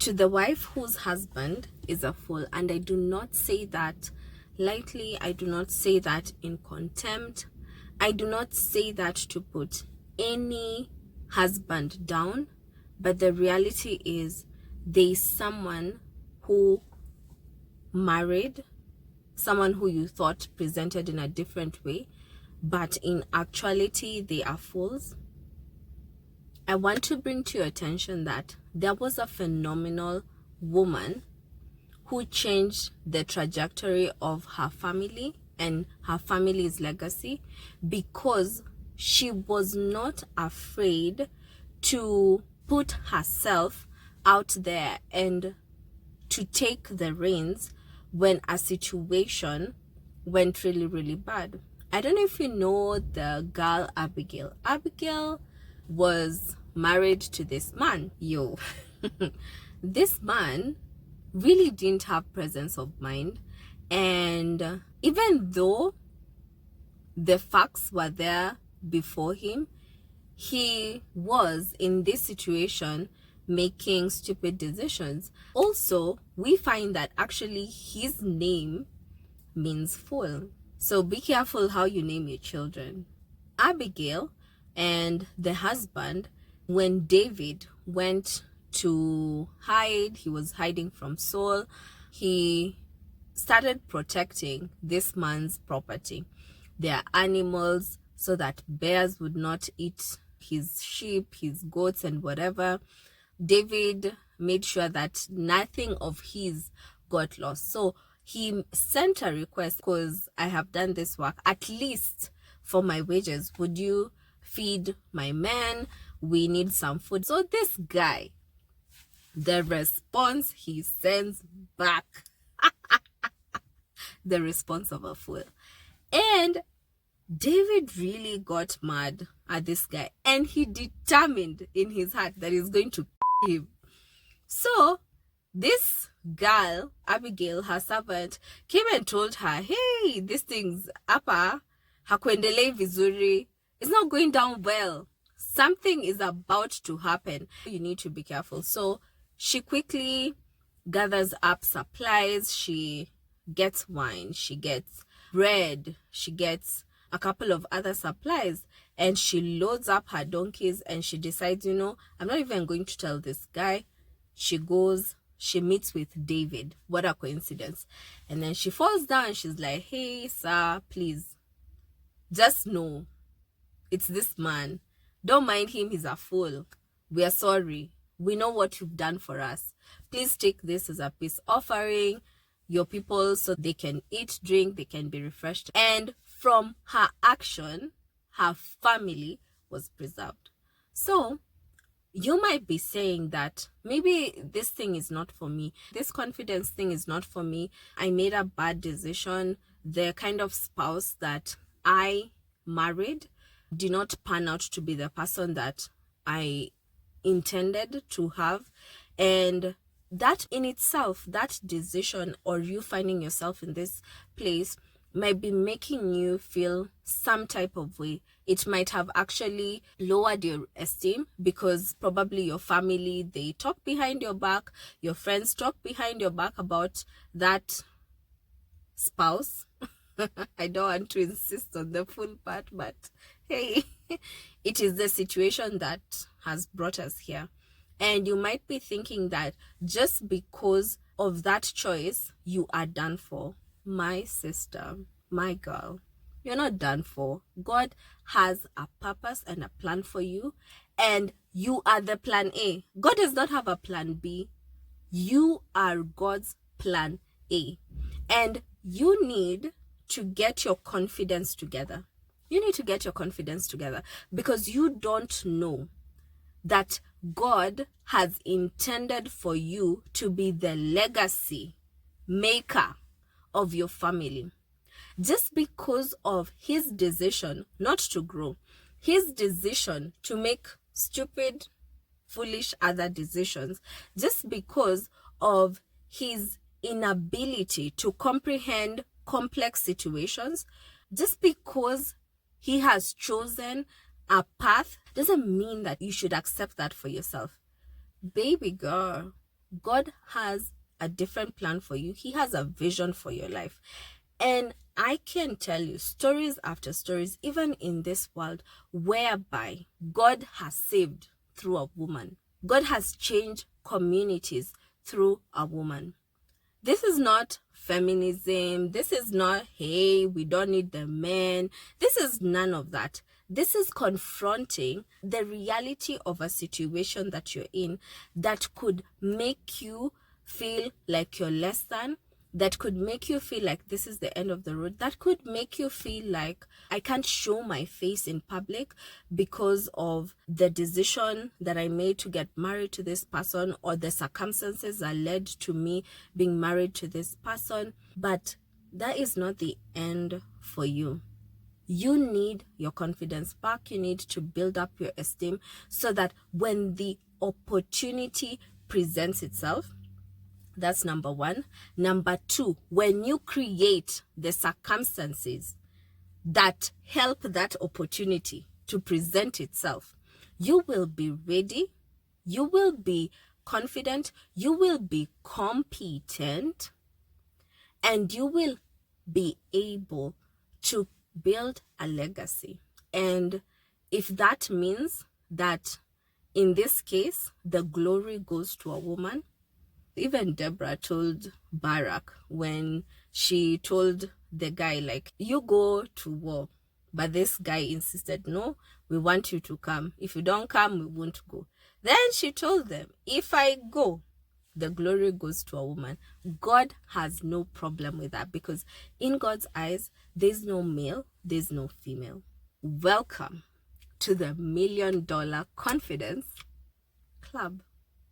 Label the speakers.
Speaker 1: To the wife whose husband is a fool, and I do not say that lightly, I do not say that in contempt, I do not say that to put any husband down, but the reality is there is someone who married someone who you thought presented in a different way, but in actuality they are fools. I want to bring to your attention that there was a phenomenal woman who changed the trajectory of her family and her family's legacy because she was not afraid to put herself out there and to take the reins when a situation went really, really bad. I don't know if you know the girl Abigail. Abigail was married to this man. This man really didn't have presence of mind, and even though the facts were there before him, he was in this situation making stupid decisions. Also, we find that actually his name means fool. So be careful how you name your children. Abigail and the husband, when David went to hide, he was hiding from Saul, he started protecting this man's property, their animals, so that bears would not eat his sheep, his goats, and whatever. David made sure that nothing of his got lost. So he sent a request, because I have done this work, at least for my wages, would you feed my men? We need some food. So this guy, the response he sends back, the response of a fool. And David really got mad at this guy, and he determined in his heart that he's going to kill him. So this girl, Abigail, her servant, came and told her, hey, this thing's apa, hakuendelei vizuri, it's not going down well. Something is about to happen. You need to be careful. So she quickly gathers up supplies. She gets wine, she gets bread, she gets a couple of other supplies, and she loads up her donkeys, and she decides, I'm not even going to tell this guy. She goes, she meets with David. What a coincidence. And then she falls down and she's like, hey sir, please just know it's this man. Don't mind him, he's a fool. We are sorry. We know what you've done for us. Please take this as a peace offering, your people, so they can eat, drink, they can be refreshed. And from her action, her family was preserved. So you might be saying that maybe this thing is not for me. This confidence thing is not for me. I made a bad decision. The kind of spouse that I married did not pan out to be the person that I intended to have. And that in itself, that decision, or you finding yourself in this place, might be making you feel some type of way. It might have actually lowered your esteem, because probably your family, they talk behind your back, your friends talk behind your back about that spouse. I don't want to insist on the full part, but hey, it is the situation that has brought us here. And you might be thinking that just because of that choice, you are done for. My sister, my girl, you're not done for. God has a purpose and a plan for you, and you are the plan A. God does not have a plan B. You are God's plan A. And you need to get your confidence together. You need to get your confidence together, because you don't know that God has intended for you to be the legacy maker of your family. Just because of his decision not to grow, his decision to make stupid, foolish other decisions, just because of his inability to comprehend complex situations, just because he has chosen a path, doesn't mean that you should accept that for yourself. Baby girl, God has a different plan for you. He has a vision for your life. And I can tell you stories after stories, even in this world, whereby God has saved through a woman. God has changed communities through a woman. This is not feminism. This is not, hey, we don't need the men. This is none of that. This is confronting the reality of a situation that you're in that could make you feel like you're less than, that could make you feel like this is the end of the road, that could make you feel like I can't show my face in public because of the decision that I made to get married to this person, or the circumstances that led to me being married to this person. But that is not the end for you. You need your confidence back. You need to build up your esteem so that when the opportunity presents itself, that's number one. Number two, when you create the circumstances that help that opportunity to present itself, you will be ready, you will be confident, you will be competent, and you will be able to build a legacy. And if that means that in this case, the glory goes to a woman, even Deborah told Barak when she told the guy, like, you go to war. But this guy insisted, no, we want you to come. If you don't come, we won't go. Then she told them, if I go, the glory goes to a woman. God has no problem with that, because in God's eyes, there's no male, there's no female. Welcome to the $1 Million Confidence Club.